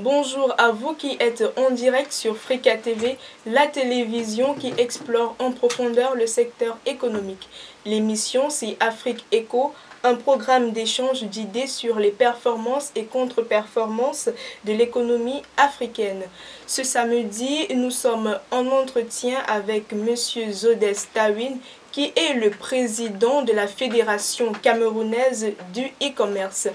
Bonjour à vous qui êtes en direct sur Frika TV, la télévision qui explore en profondeur le secteur économique. L'émission, c'est Afrique Eco, un programme d'échange d'idées sur les performances et contre-performances de l'économie africaine. Ce samedi, nous sommes en entretien avec M. Zodès Tawine, qui est le président de la Fédération camerounaise du e-commerce.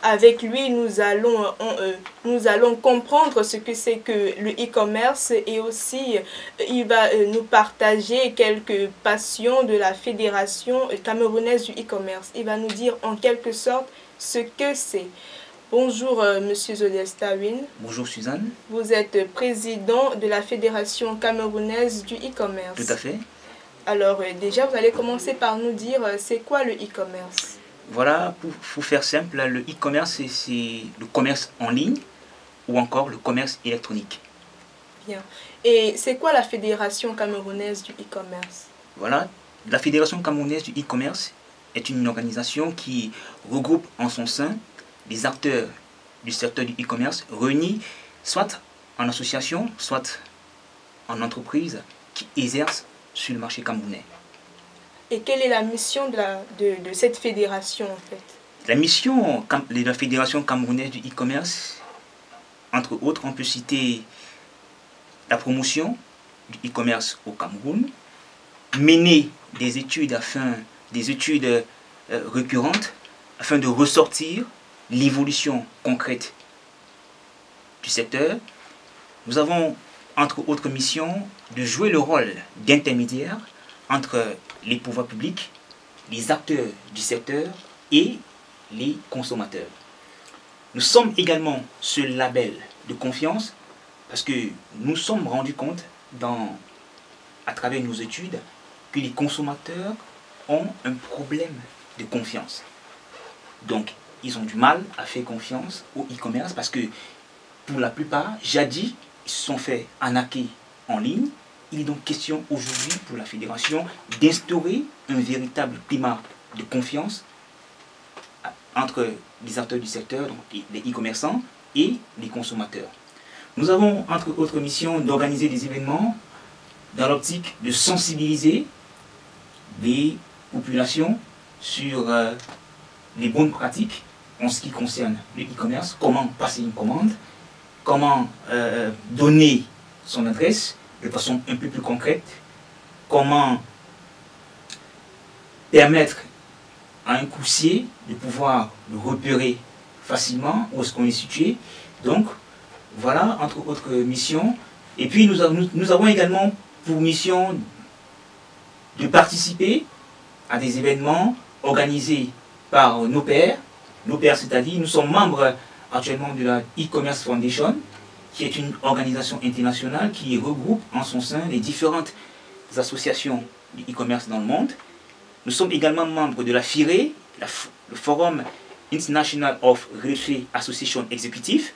Avec lui, nous allons comprendre ce que c'est que le e-commerce et aussi il va nous partager quelques passions de la Fédération camerounaise du e-commerce. Il va nous dire en quelque sorte ce que c'est. Bonjour Monsieur Zodès Tawine. Bonjour Suzanne. Vous êtes président de la Fédération camerounaise du e-commerce. Tout à fait. Alors déjà, vous allez commencer par nous dire c'est quoi le e-commerce? Voilà, pour faire simple, le e-commerce, c'est le commerce en ligne ou encore le commerce électronique. Bien. Et c'est quoi la Fédération camerounaise du e-commerce? Voilà, la Fédération camerounaise du e-commerce est une organisation qui regroupe en son sein des acteurs du secteur du e-commerce réunis soit en association, soit en entreprise qui exercent sur le marché camerounais. Et quelle est la mission de cette fédération en fait? La mission de la Fédération camerounaise du e-commerce, entre autres, on peut citer la promotion du e-commerce au Cameroun, mener des études récurrentes afin de ressortir l'évolution concrète du secteur. Nous avons, entre autres missions, de jouer le rôle d'intermédiaire entre les pouvoirs publics, les acteurs du secteur et les consommateurs. Nous sommes également ce label de confiance parce que nous sommes rendus compte à travers nos études que les consommateurs ont un problème de confiance. Donc, ils ont du mal à faire confiance au e-commerce parce que pour la plupart, jadis, ils se sont fait arnaquer en ligne. Il est donc question aujourd'hui pour la Fédération d'instaurer un véritable climat de confiance entre les acteurs du secteur, donc les e-commerçants et les consommateurs. Nous avons, entre autres missions, d'organiser des événements dans l'optique de sensibiliser les populations sur les bonnes pratiques en ce qui concerne le e-commerce, comment passer une commande, comment donner son adresse de façon un peu plus concrète, comment permettre à un coursier de pouvoir le repérer facilement où est-ce qu'on est situé. Donc, voilà, entre autres missions. Et puis, nous avons également pour mission de participer à des événements organisés par nos pairs. Nos pairs, c'est-à-dire, nous sommes membres actuellement de la e-commerce foundation, qui est une organisation internationale qui regroupe en son sein les différentes associations du e-commerce dans le monde. Nous sommes également membres de la FIRE, le Forum International of Real Estate Association Executive,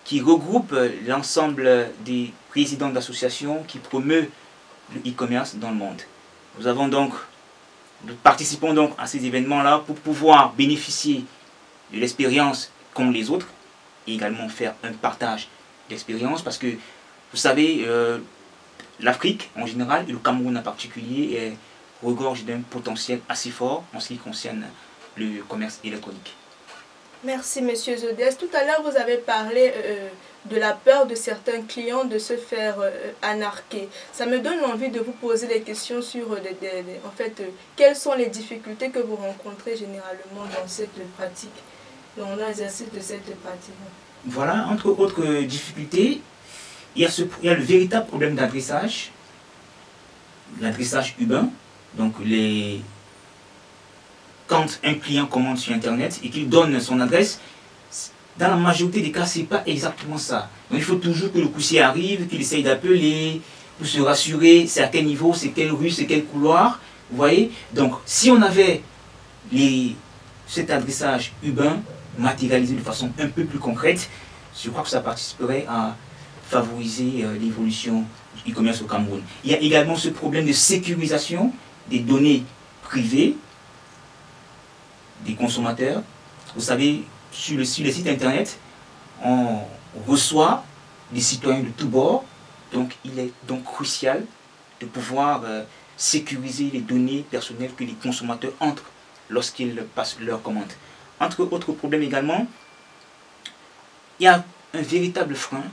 qui regroupe l'ensemble des présidents d'associations qui promeuvent le e-commerce dans le monde. Nous participons donc à ces événements-là pour pouvoir bénéficier de l'expérience comme les autres et également faire un partage d'expérience parce que vous savez l'Afrique en général et le Cameroun en particulier regorge d'un potentiel assez fort en ce qui concerne le commerce électronique. Merci Monsieur Zodès. Tout à l'heure vous avez parlé de la peur de certains clients de se faire arnaquer. Ça me donne envie de vous poser des questions sur en fait, quelles sont les difficultés que vous rencontrez généralement dans cette pratique, dans l'exercice de cette pratique. Voilà, entre autres difficultés, il y a le véritable problème d'adressage, l'adressage humain. Donc, quand un client commande sur Internet et qu'il donne son adresse, dans la majorité des cas, ce n'est pas exactement ça. Donc, il faut toujours que le coursier arrive, qu'il essaye d'appeler pour se rassurer, c'est à quel niveau, c'est quelle rue, c'est quel couloir. Vous voyez? Donc, si on avait cet adressage humain, matérialisé de façon un peu plus concrète, je crois que ça participerait à favoriser l'évolution du e-commerce au Cameroun. Il y a également ce problème de sécurisation des données privées des consommateurs. Vous savez, sur les sites internet, on reçoit des citoyens de tous bords. Donc il est donc crucial de pouvoir sécuriser les données personnelles que les consommateurs entrent lorsqu'ils passent leur commande. Entre autres problèmes également, il y a un véritable frein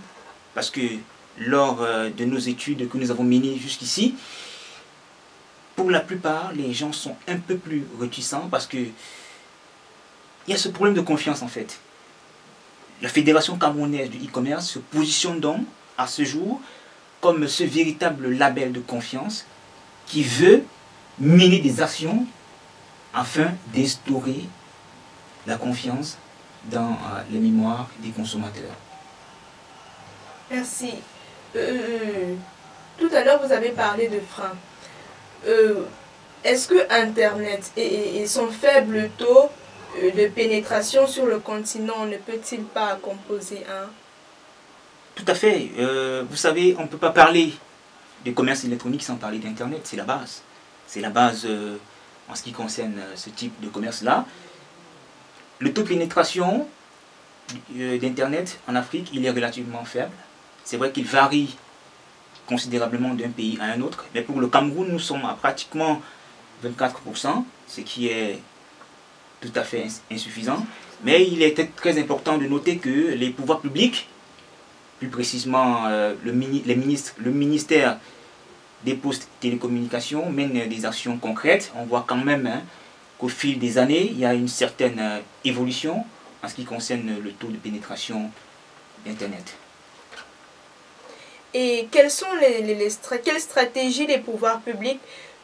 parce que lors de nos études que nous avons menées jusqu'ici, pour la plupart, les gens sont un peu plus réticents parce que il y a ce problème de confiance en fait. La Fédération camerounaise du e-commerce se positionne donc à ce jour comme ce véritable label de confiance qui veut mener des actions afin d'instaurer la confiance dans les mémoires des consommateurs. Merci. Tout à l'heure, vous avez parlé de freins. Est-ce que Internet et son faible taux de pénétration sur le continent ne peut-il pas composer un? Tout à fait. Vous savez, on ne peut pas parler de commerce électronique sans parler d'Internet. C'est la base. C'est la base en ce qui concerne ce type de commerce-là. Le taux de pénétration d'Internet en Afrique, il est relativement faible. C'est vrai qu'il varie considérablement d'un pays à un autre. Mais pour le Cameroun, nous sommes à pratiquement 24%, ce qui est tout à fait insuffisant. Mais il est très important de noter que les pouvoirs publics, plus précisément le ministère des Postes et Télécommunications, mène des actions concrètes. On voit quand même qu'au fil des années, il y a une certaine évolution en ce qui concerne le taux de pénétration d'Internet. Et quelles stratégies les pouvoirs publics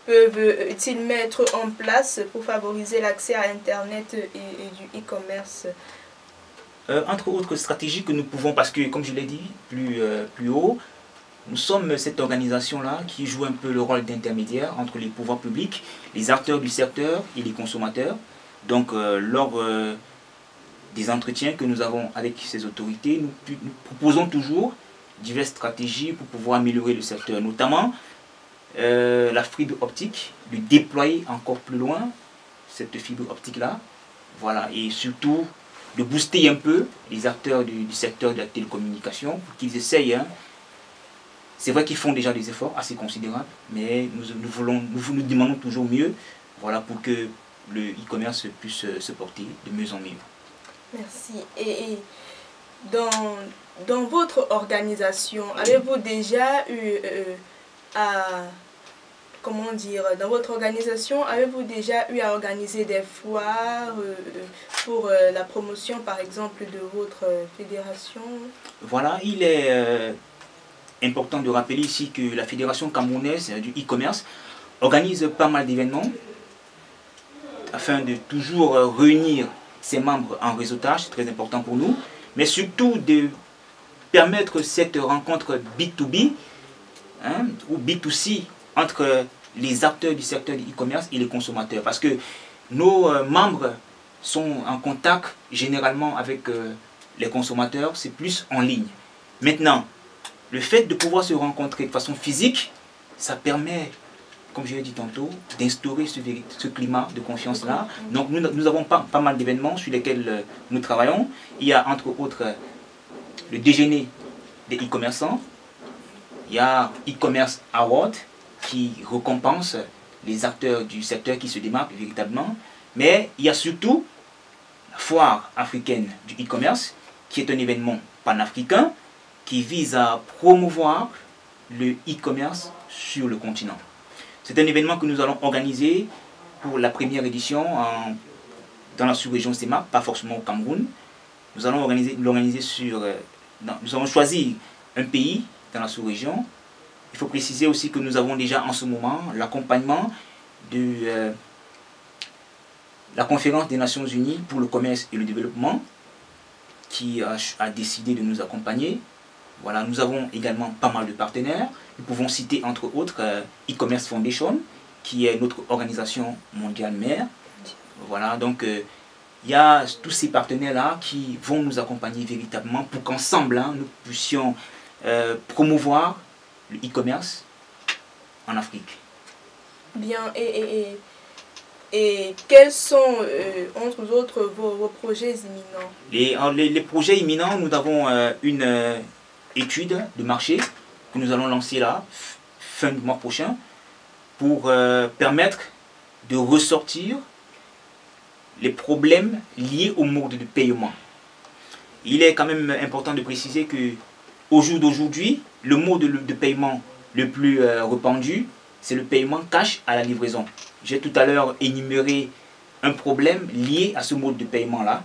peuvent-ils mettre en place pour favoriser l'accès à Internet et du e-commerce? Entre autres stratégies que nous pouvons, parce que comme je l'ai dit plus haut, nous sommes cette organisation-là qui joue un peu le rôle d'intermédiaire entre les pouvoirs publics, les acteurs du secteur et les consommateurs. Donc lors des entretiens que nous avons avec ces autorités, nous proposons toujours diverses stratégies pour pouvoir améliorer le secteur, notamment la fibre optique, de déployer encore plus loin cette fibre optique-là, voilà, et surtout de booster un peu les acteurs du secteur de la télécommunication pour qu'ils essayent. C'est vrai qu'ils font déjà des efforts assez considérables, mais nous demandons toujours mieux, voilà, pour que le e-commerce puisse se porter de mieux en mieux. Merci. Et dans votre organisation, avez-vous déjà eu dans votre organisation, avez-vous déjà eu à organiser des foires pour la promotion, par exemple, de votre fédération? Voilà, il est important de rappeler ici que la Fédération camerounaise du e-commerce organise pas mal d'événements afin de toujours réunir ses membres en réseautage, c'est très important pour nous, mais surtout de permettre cette rencontre B2B ou B2C entre les acteurs du secteur du e-commerce et les consommateurs. Parce que nos membres sont en contact généralement avec les consommateurs, c'est plus en ligne. Maintenant, le fait de pouvoir se rencontrer de façon physique, ça permet, comme je l'ai dit tantôt, d'instaurer ce climat de confiance-là. Donc nous avons pas mal d'événements sur lesquels nous travaillons. Il y a entre autres le déjeuner des e-commerçants. Il y a e-commerce award qui récompense les acteurs du secteur qui se démarquent véritablement. Mais il y a surtout la foire africaine du e-commerce qui est un événement panafricain qui vise à promouvoir le e-commerce sur le continent. C'est un événement que nous allons organiser pour la première édition dans la sous-région CEMAC, pas forcément au Cameroun. Nous allons l'organiser nous allons choisir un pays dans la sous-région. Il faut préciser aussi que nous avons déjà en ce moment l'accompagnement de la conférence des Nations Unies pour le commerce et le développement qui a décidé de nous accompagner. Voilà, nous avons également pas mal de partenaires. Nous pouvons citer entre autres e-commerce Foundation qui est notre organisation mondiale mère. Voilà, donc il y a tous ces partenaires-là qui vont nous accompagner véritablement pour qu'ensemble nous puissions promouvoir le e-commerce en Afrique. Bien, et Et quels sont, entre autres, vos projets imminents? Les projets imminents, nous avons une étude de marché que nous allons lancer là, fin du mois prochain, pour permettre de ressortir les problèmes liés au mode de paiement. Il est quand même important de préciser que au jour d'aujourd'hui, le mode de paiement le plus répandu, c'est le paiement cash à la livraison. J'ai tout à l'heure énuméré un problème lié à ce mode de paiement-là.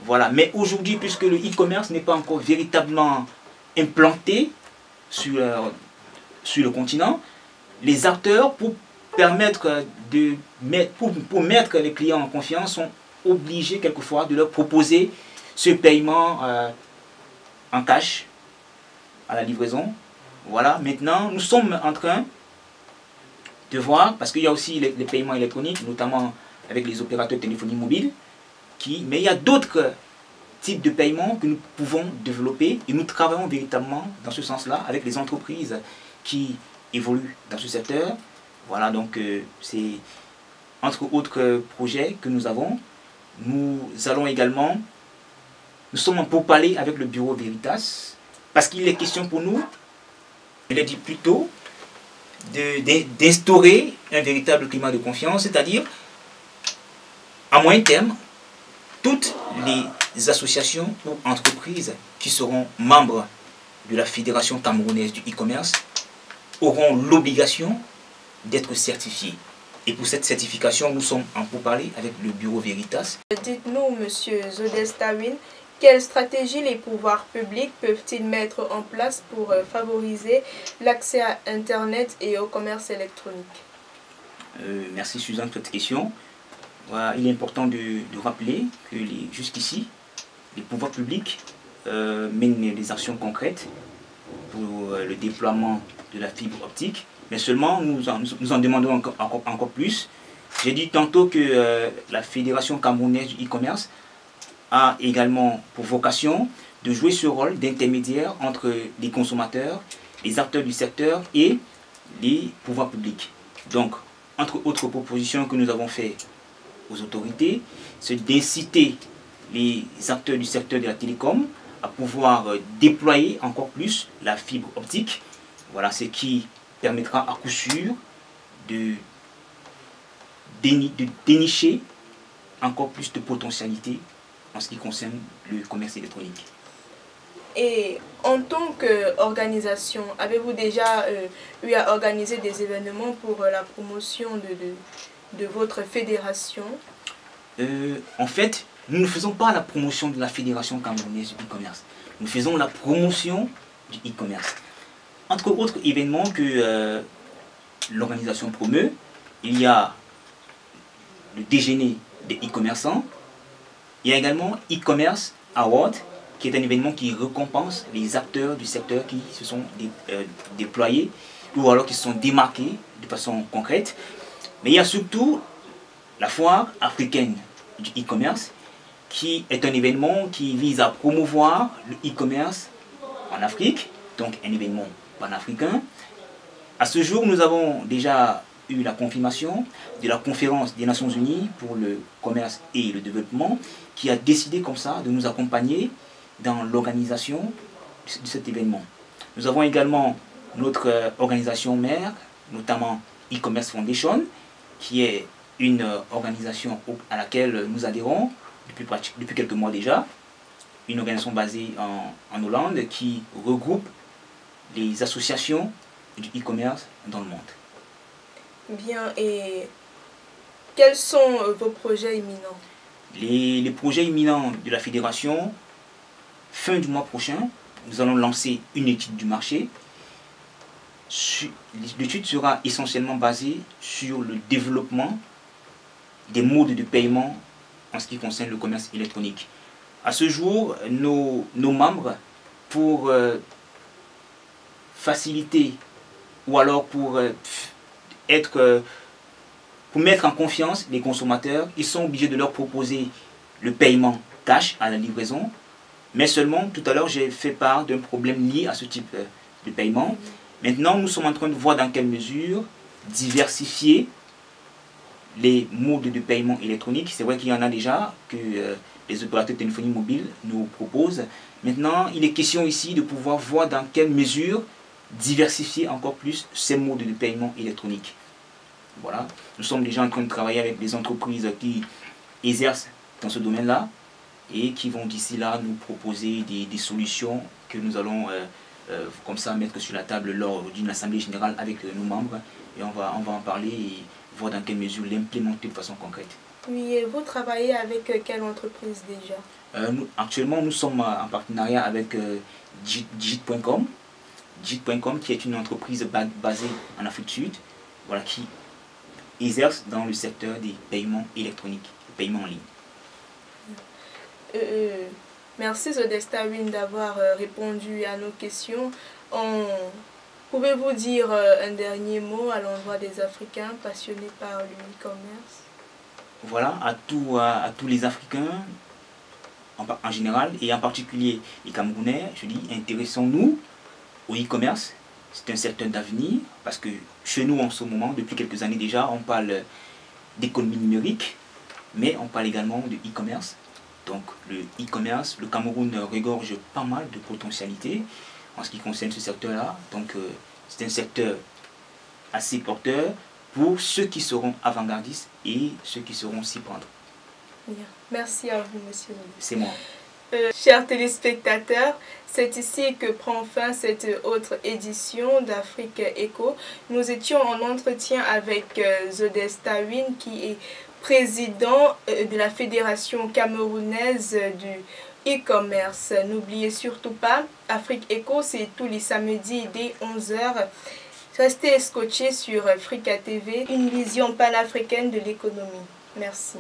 Voilà. Mais aujourd'hui, puisque le e-commerce n'est pas encore véritablement implanté sur le continent, les acteurs, pour mettre les clients en confiance, sont obligés quelquefois de leur proposer ce paiement en cash à la livraison. Voilà. Maintenant, nous sommes en train de voir, parce qu'il y a aussi les paiements électroniques, notamment avec les opérateurs de téléphonie mobile, mais il y a d'autres types de paiements que nous pouvons développer et nous travaillons véritablement dans ce sens-là avec les entreprises qui évoluent dans ce secteur. Voilà, donc c'est entre autres projets que nous avons. Nous allons également, nous sommes en pourparlers avec le bureau Veritas, parce qu'il est question pour nous, je l'ai dit plus tôt, d'instaurer un véritable climat de confiance, c'est-à-dire, à moyen terme, toutes les associations ou entreprises qui seront membres de la Fédération camerounaise du e-commerce auront l'obligation d'être certifiées. Et pour cette certification, nous sommes en pourparlers avec le bureau Veritas. Dites-nous, Monsieur Zodestawin, quelles stratégies les pouvoirs publics peuvent-ils mettre en place pour favoriser l'accès à Internet et au commerce électronique? Merci Suzanne pour cette question. Voilà, il est important de rappeler que jusqu'ici, les pouvoirs publics mènent des actions concrètes pour le déploiement de la fibre optique, mais seulement nous en demandons encore plus. J'ai dit tantôt que la Fédération camerounaise du e-commerce a également pour vocation de jouer ce rôle d'intermédiaire entre les consommateurs, les acteurs du secteur et les pouvoirs publics. Donc, entre autres propositions que nous avons faites aux autorités, c'est d'inciter les acteurs du secteur de la télécom à pouvoir déployer encore plus la fibre optique. Voilà, ce qui permettra à coup sûr de dénicher encore plus de potentialités en ce qui concerne le commerce électronique. Et en tant qu'organisation, avez-vous déjà eu à organiser des événements pour la promotion de votre fédération? En fait, nous ne faisons pas la promotion de la Fédération camerounaise du e-commerce. Nous faisons la promotion du e-commerce. Entre autres événements que l'organisation promeut, il y a le déjeuner des e-commerçants. Il y a également e-commerce Award, qui est un événement qui récompense les acteurs du secteur qui se sont déployés ou alors qui se sont démarqués de façon concrète. Mais il y a surtout la foire africaine du e-commerce, qui est un événement qui vise à promouvoir le e-commerce en Afrique, donc un événement panafricain. À ce jour, nous avons déjà eu la confirmation de la conférence des Nations Unies pour le commerce et le développement, qui a décidé comme ça de nous accompagner dans l'organisation de cet événement. Nous avons également notre organisation mère, notamment e-commerce Foundation, qui est une organisation à laquelle nous adhérons depuis quelques mois déjà, une organisation basée en Hollande qui regroupe les associations du e-commerce dans le monde. Bien, et quels sont vos projets imminents? Les projets imminents de la fédération, fin du mois prochain, nous allons lancer une étude du marché. L'étude sera essentiellement basée sur le développement des modes de paiement en ce qui concerne le commerce électronique. À ce jour, nos membres, pour faciliter ou alors pour mettre en confiance les consommateurs, ils sont obligés de leur proposer le paiement cash à la livraison. Mais seulement, tout à l'heure, j'ai fait part d'un problème lié à ce type de paiement. Maintenant, nous sommes en train de voir dans quelle mesure diversifier les modes de paiement électronique. C'est vrai qu'il y en a déjà que les opérateurs de téléphonie mobile nous proposent. Maintenant, il est question ici de pouvoir voir dans quelle mesure diversifier encore plus ces modes de paiement électronique. Voilà, nous sommes déjà en train de travailler avec des entreprises qui exercent dans ce domaine-là et qui vont d'ici là nous proposer des solutions que nous allons comme ça mettre sur la table lors d'une assemblée générale avec nos membres, et on va en parler et voir dans quelle mesure l'implémenter de façon concrète. Oui, et vous travaillez avec quelle entreprise déjà? Actuellement, nous sommes en partenariat avec Digit.com. Digit.com qui est une entreprise basée en Afrique du Sud, voilà, qui exerce dans le secteur des paiements électroniques, des paiements en ligne. Merci Zodestawin d'avoir répondu à nos questions. Pouvez-vous dire un dernier mot à l'endroit des Africains passionnés par le e-commerce? Voilà, à tous les Africains en général et en particulier les Camerounais, je dis, intéressons-nous au e-commerce. C'est un secteur d'avenir parce que chez nous en ce moment, depuis quelques années déjà, on parle d'économie numérique, mais on parle également de e-commerce. Donc le e-commerce, le Cameroun regorge pas mal de potentialités en ce qui concerne ce secteur-là. Donc c'est un secteur assez porteur pour ceux qui seront avant-gardistes et ceux qui seront s'y prendre. Bien. Merci à vous, monsieur. C'est moi. Chers téléspectateurs, c'est ici que prend fin cette autre édition d'Afrique Eco. Nous étions en entretien avec Zodestawin qui est président de la Fédération camerounaise du e-commerce. N'oubliez surtout pas, Afrique Eco, c'est tous les samedis dès 11 h. Restez scotchés sur Africa TV, une vision panafricaine de l'économie. Merci.